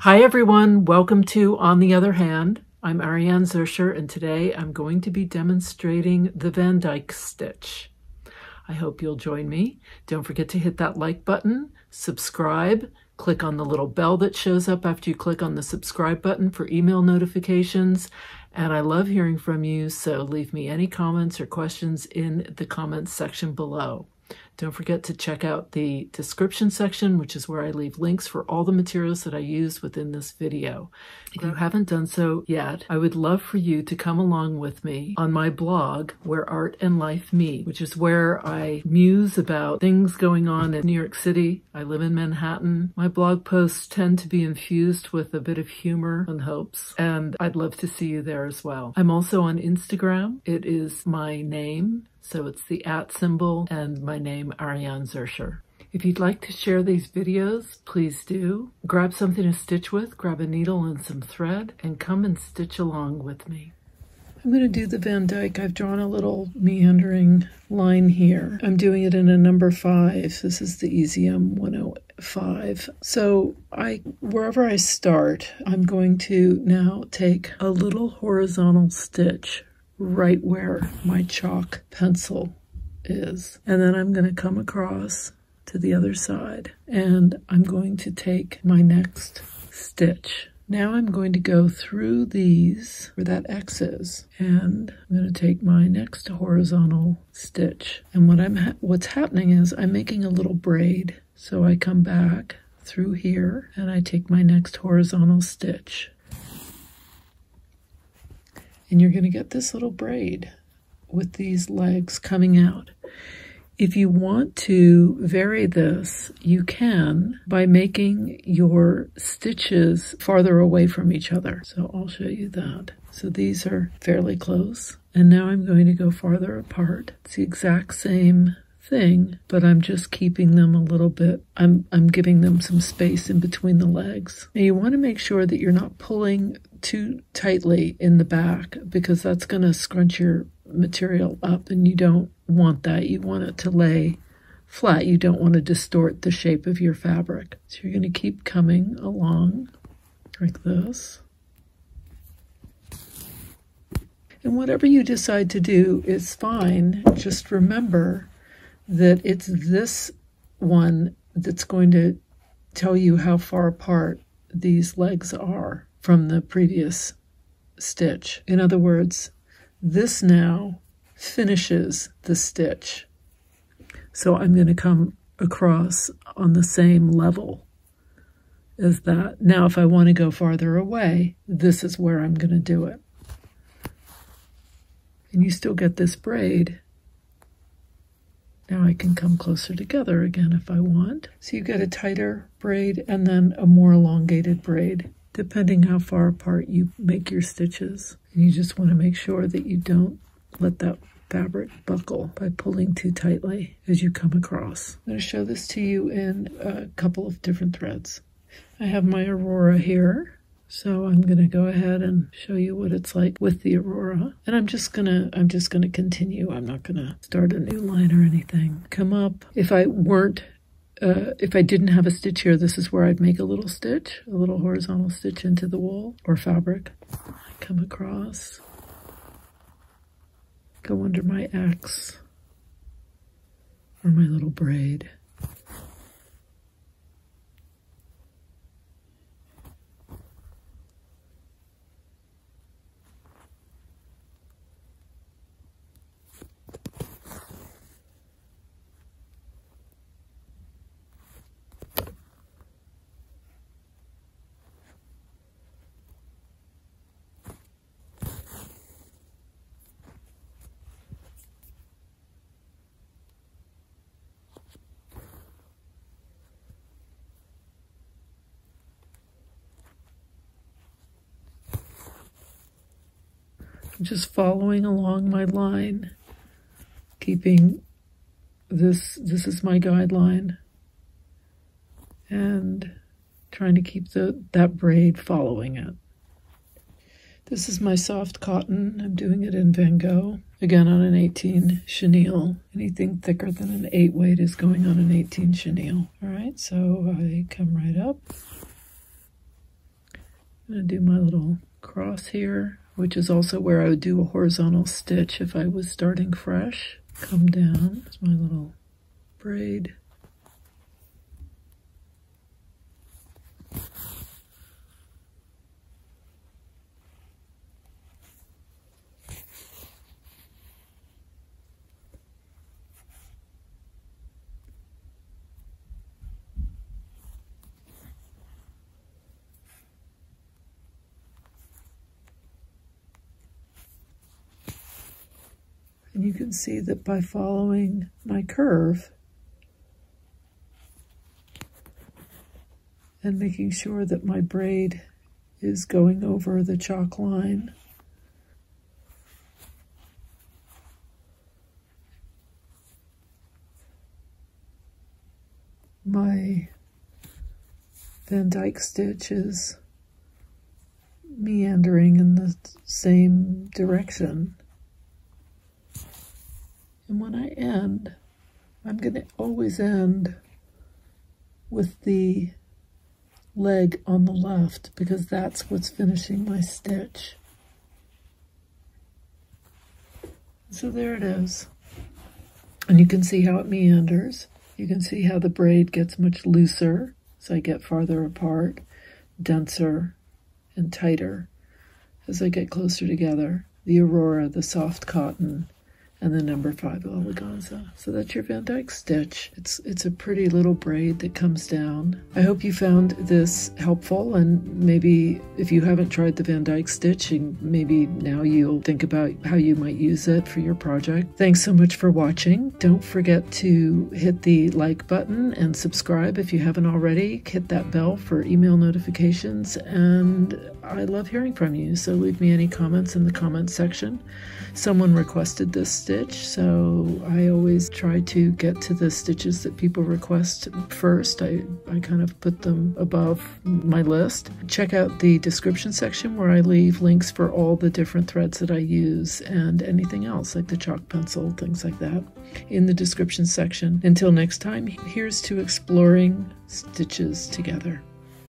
Hi everyone, welcome to On the Other Hand. I'm Ariane Zurcher, and today I'm going to be demonstrating the Dyke Stitch. I hope you'll join me. Don't forget to hit that like button, subscribe, click on the little bell that shows up after you click on the subscribe button for email notifications. And I love hearing from you, so leave me any comments or questions in the comments section below. Don't forget to check out the description section, which is where I leave links for all the materials that I use within this video. If you haven't done so yet, I would love for you to come along with me on my blog, Where Art and Life Meet, which is where I muse about things going on in New York City. I live in Manhattan. My blog posts tend to be infused with a bit of humor and hopes, and I'd love to see you there as well. I'm also on Instagram. It is my name. So it's the @ symbol and my name, Ariane Zurcher. If you'd like to share these videos, please do. Grab something to stitch with, grab a needle and some thread, and come and stitch along with me. I'm going to do the Van Dyke. I've drawn a little meandering line here. I'm doing it in a number 5. This is the EZM 105. So wherever I start, I'm going to now take a little horizontal stitch right where my chalk pencil is. And then I'm going to come across to the other side and I'm going to take my next stitch. Now I'm going to go through these where that X is, and I'm going to take my next horizontal stitch. And what's happening is I'm making a little braid. So I come back through here and I take my next horizontal stitch. And you're going to get this little braid with these legs coming out. If you want to vary this, you can by making your stitches farther away from each other. So I'll show you that. So these are fairly close. And now I'm going to go farther apart. It's the exact same thing, but I'm just keeping them a little bit, I'm giving them some space in between the legs. Now you want to make sure that you're not pulling too tightly in the back, because that's going to scrunch your material up, and you don't want that. You want it to lay flat. You don't want to distort the shape of your fabric. So you're going to keep coming along like this. And whatever you decide to do is fine. Just remember that it's this one that's going to tell you how far apart these legs are from the previous stitch. In other words, this now finishes the stitch. So I'm going to come across on the same level as that. Now, if I want to go farther away, this is where I'm going to do it. And you still get this braid. Now I can come closer together again if I want. So you get a tighter braid and then a more elongated braid, depending how far apart you make your stitches. And you just want to make sure that you don't let that fabric buckle by pulling too tightly as you come across. I'm going to show this to you in a couple of different threads. I have my Aurora here. So I'm going to go ahead and show you what it's like with the Aurora. And I'm just going to continue. I'm not going to start a new line or anything. Come up. If I didn't have a stitch here, this is where I'd make a little stitch, a little horizontal stitch into the wool or fabric. Come across. Go under my X or my little braid. I'm just following along my line, keeping this is my guideline, and trying to keep that braid following it. This is my soft cotton. I'm doing it in Van Gogh. Again, on an 18 chenille. Anything thicker than an 8 weight is going on an 18 chenille. All right, so I come right up. I'm going to do my little cross here, which is also where I would do a horizontal stitch if I was starting fresh. Come down. There's my little braid. And you can see that by following my curve and making sure that my braid is going over the chalk line, my Van Dyke stitch is meandering in the same direction. And when I end, I'm going to always end with the leg on the left because that's what's finishing my stitch. So there it is. And you can see how it meanders. You can see how the braid gets much looser as I get farther apart, denser and tighter as I get closer together. The Aurora, the soft cotton, and the number 5 eleganza. So that's your Van Dyke stitch. It's a pretty little braid that comes down. I hope you found this helpful, and maybe if you haven't tried the Van Dyke stitch, maybe now you'll think about how you might use it for your project. Thanks so much for watching. Don't forget to hit the like button and subscribe if you haven't already. Hit that bell for email notifications, and I love hearing from you, so leave me any comments in the comments section. Someone requested this stitch, so I always try to get to the stitches that people request first. I kind of put them above my list. Check out the description section where I leave links for all the different threads that I use and anything else like the chalk pencil, things like that, in the description section. Until next time, here's to exploring stitches together.